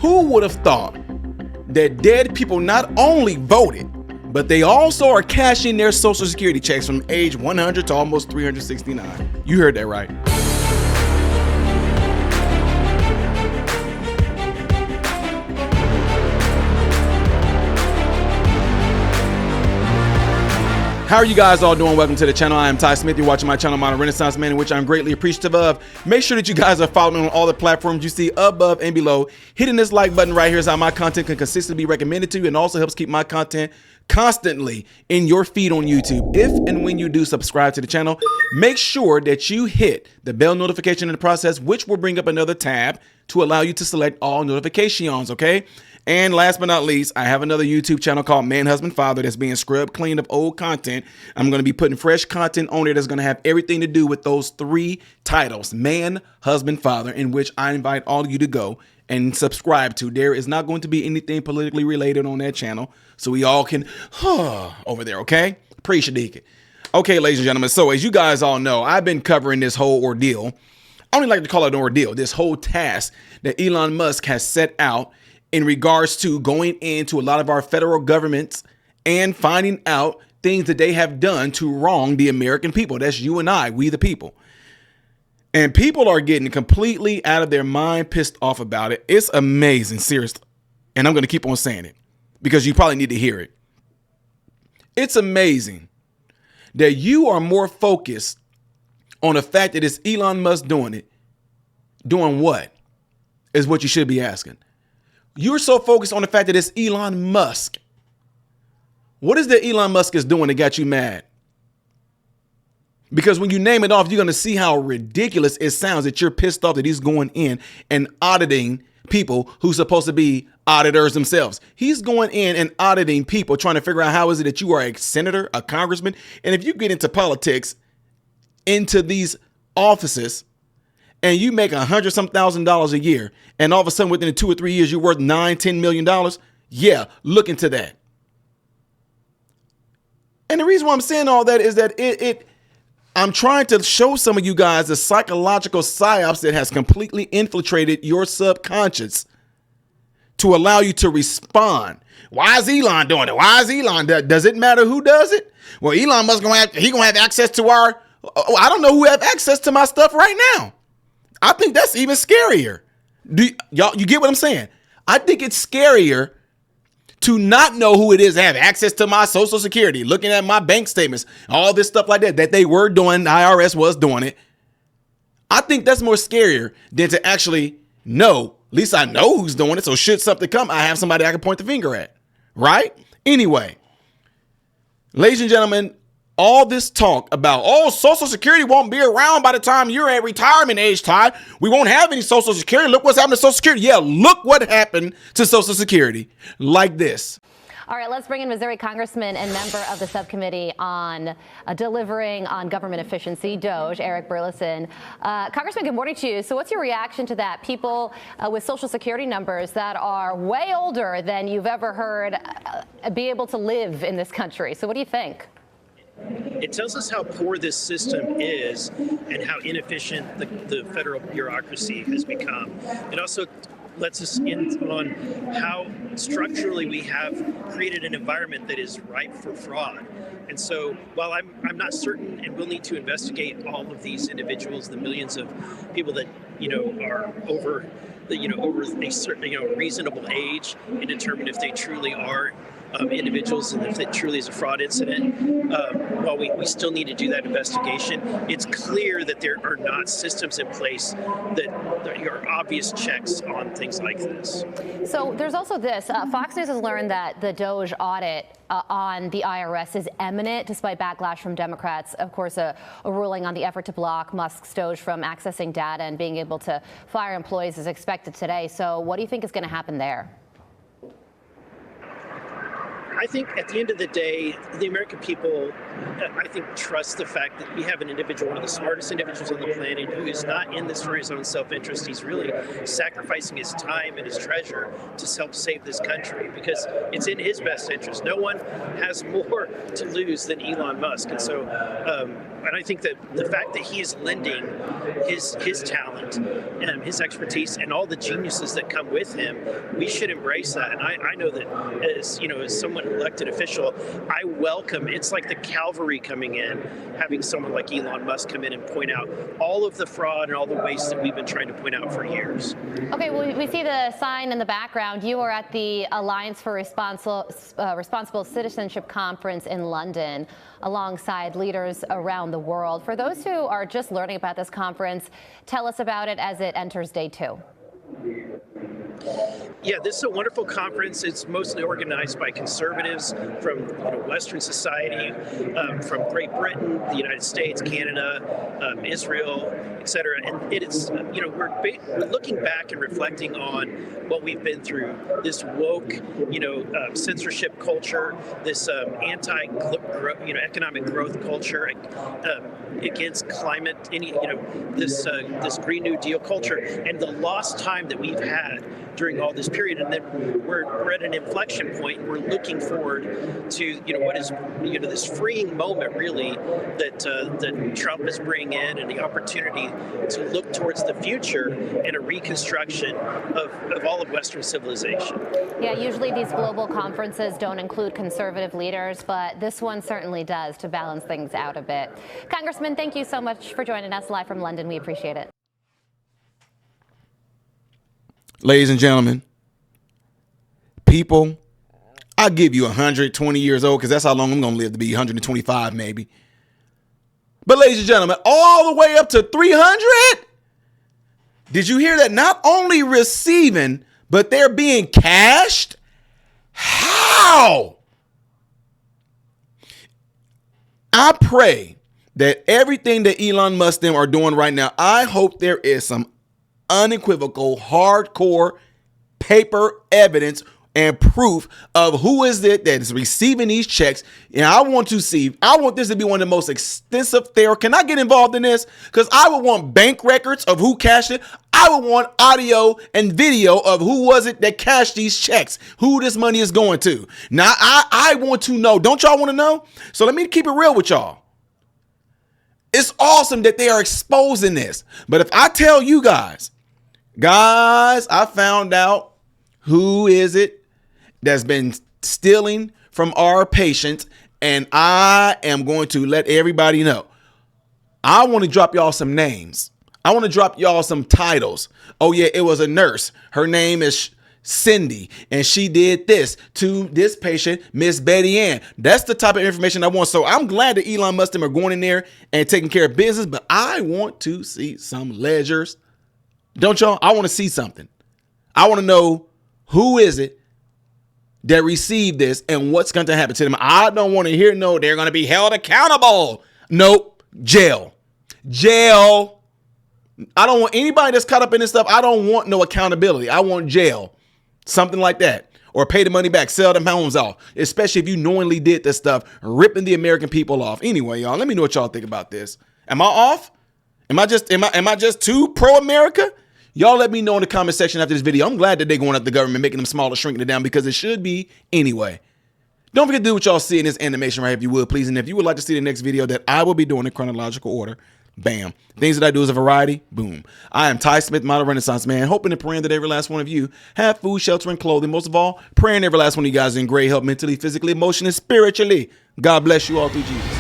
Who would have thought that dead people not only voted, but they also are cashing their Social Security checks from age 100 to almost 369? You heard that right. How are you guys all doing? Welcome to the channel. I am Ty Smith. You're watching my channel, Modern Renaissance Man, in which I'm greatly appreciative of. Make sure that you guys are following on all the platforms you see above and below. Hitting this like button right here is how my content can consistently be recommended to you and also helps keep my content constantly in your feed on YouTube. If and when you do subscribe to the channel, make sure that you hit the bell notification in the process, which will bring up another tab to allow you to select all notifications, okay? And last but not least, I have another YouTube channel called Man, Husband, Father that's being scrubbed clean of old content. I'm going to be putting fresh content on it that's going to have everything to do with those three titles, Man, Husband, Father, in which I invite all of you to go and subscribe to. There is not going to be anything politically related on that channel, so we all can over there, okay? Appreciate it. Okay, ladies and gentlemen, so as you guys all know, I've been covering this whole ordeal. I don't even like to call it an ordeal, this whole task that Elon Musk has set out in regards to going into a lot of our federal governments and finding out things that they have done to wrong the American people. That's you and I, we the people. And people are getting completely out of their mind, pissed off about it. It's amazing, seriously. And I'm going to keep on saying it because you probably need to hear it. It's amazing that you are more focused on the fact that it's Elon Musk doing it. Doing what is what you should be asking. You're so focused on the fact that it's Elon Musk. What is that Elon Musk is doing that got you mad? Because when you name it off, you're going to see how ridiculous it sounds that you're pissed off that he's going in and auditing people who's supposed to be auditors themselves. He's going in and auditing people, trying to figure out how is it that you are a senator, a congressman. And if you get into politics, into these offices, and you make $100,000 a year, and all of a sudden within 2 or 3 years, you're worth $9-10 million. Yeah, look into that. And the reason why I'm saying all that is that I'm trying to show some of you guys the psychological psyops that has completely infiltrated your subconscious to allow you to respond. Why is Elon doing it? Why is Elon? Does it matter who does it? Well, Elon Musk gonna have access to our. I don't know who have access to my stuff right now. I think that's even scarier. You get what I'm saying? I think it's scarier to not know who it is that have access to my Social Security, looking at my bank statements, all this stuff like that they were doing, the IRS was doing it. I think that's more scarier than to actually know. At least I know who's doing it. So should something come, I have somebody I can point the finger at, right? Anyway, ladies and gentlemen, all this talk about, Social Security won't be around by the time you're at retirement age, Ty. We won't have any Social Security. Look what's happened to Social Security. Yeah, look what happened to Social Security. Like this. All right, let's bring in Missouri Congressman and member of the subcommittee on delivering on government efficiency, DOGE, Eric Burleson. Congressman, good morning to you. So what's your reaction to that? People with Social Security numbers that are way older than you've ever heard be able to live in this country. So what do you think? It tells us how poor this system is and how inefficient the federal bureaucracy has become. It also lets us in on how structurally we have created an environment that is ripe for fraud. And so while I'm not certain and we'll need to investigate all of these individuals, the millions of people that, are over a certain, reasonable age, and determine if they truly are individuals and if it truly is a fraud incident, while we still need to do that investigation, it's clear that there are not systems in place that are obvious checks on things like this. So there's also this. Fox News has learned that the DOGE audit on the IRS is imminent, despite backlash from Democrats. Of course, a ruling on the effort to block Musk's DOGE from accessing data and being able to fire employees is expected today. So what do you think is going to happen there? I think at the end of the day, the American people, I think, trust the fact that we have an individual, one of the smartest individuals on the planet, who is not in this for his own self-interest. He's really sacrificing his time and his treasure to help save this country because it's in his best interest. No one has more to lose than Elon Musk. And so and I think that the fact that he is lending his talent, his expertise, and all the geniuses that come with him, we should embrace that. And I know that as someone elected official, I welcome. It's like the cavalry coming in, having someone like Elon Musk come in and point out all of the fraud and all the waste that we've been trying to point out for years. Okay, well, we see the sign in the background. You are at the Alliance for Responsible Citizenship Conference in London, alongside leaders around the world. For those who are just learning about this conference, tell us about it as it enters day 2. Yeah, this is a wonderful conference. It's mostly organized by conservatives from Western society, from Great Britain, the United States, Canada, Israel, etc. And it is, we're looking back and reflecting on what we've been through. This woke, censorship culture, this economic growth culture, against climate, this Green New Deal culture, and the lost time that we've had during all this period. And then we're at an inflection point. We're looking forward to what is this freeing moment really that Trump is bringing in, and the opportunity to look towards the future and a reconstruction of all of Western civilization. Yeah, usually these global conferences don't include conservative leaders, but this one certainly does, to balance things out a bit. Congressman, thank you so much for joining us live from London. We appreciate it. Ladies and gentlemen, people, I'll give you 120 years old because that's how long I'm going to live to be, 125 maybe. But ladies and gentlemen, all the way up to 300? Did you hear that? Not only receiving, but they're being cashed? How? I pray that everything that Elon Musk them are doing right now, I hope there is some unequivocal, hardcore paper evidence and proof of who is it that is receiving these checks. And I want this to be one of the most extensive there. Can I get involved in this? Because I would want bank records of who cashed it. I would want audio and video of who was it that cashed these checks, who this money is going to. Now, I want to know. Don't y'all want to know? So let me keep it real with y'all. It's awesome that they are exposing this. But if I tell you guys, I found out who is it that's been stealing from our patients, and I am going to let everybody know. I want to drop y'all some names. I want to drop y'all some titles. Oh yeah, it was a nurse. Her name is Cindy, and she did this to this patient, Miss Betty Ann. That's the type of information I want. So I'm glad that Elon Musk are going in there and taking care of business, but I want to see some ledgers. Don't y'all? I want to see something. I want to know who is it that received this and what's going to happen to them. I don't want to hear they're going to be held accountable. Nope. Jail. I don't want anybody that's caught up in this stuff. I don't want no accountability. I want jail. Something like that. Or pay the money back, sell them homes off, especially if you knowingly did this stuff, ripping the American people off. Anyway, y'all, let me know what y'all think about this. Am I off? Am I just too pro-America? Y'all let me know in the comment section after this video. I'm glad that they're going at the government, making them smaller, shrinking it down, because it should be anyway. Don't forget to do what y'all see in this animation right here, if you would, please. And if you would like to see the next video that I will be doing in chronological order, bam. Things that I do is a variety, boom. I am Ty Smith, model Renaissance man, hoping and praying that every last one of you have food, shelter, and clothing. Most of all, praying every last one of you guys in great health, mentally, physically, emotionally, spiritually. God bless you all through Jesus.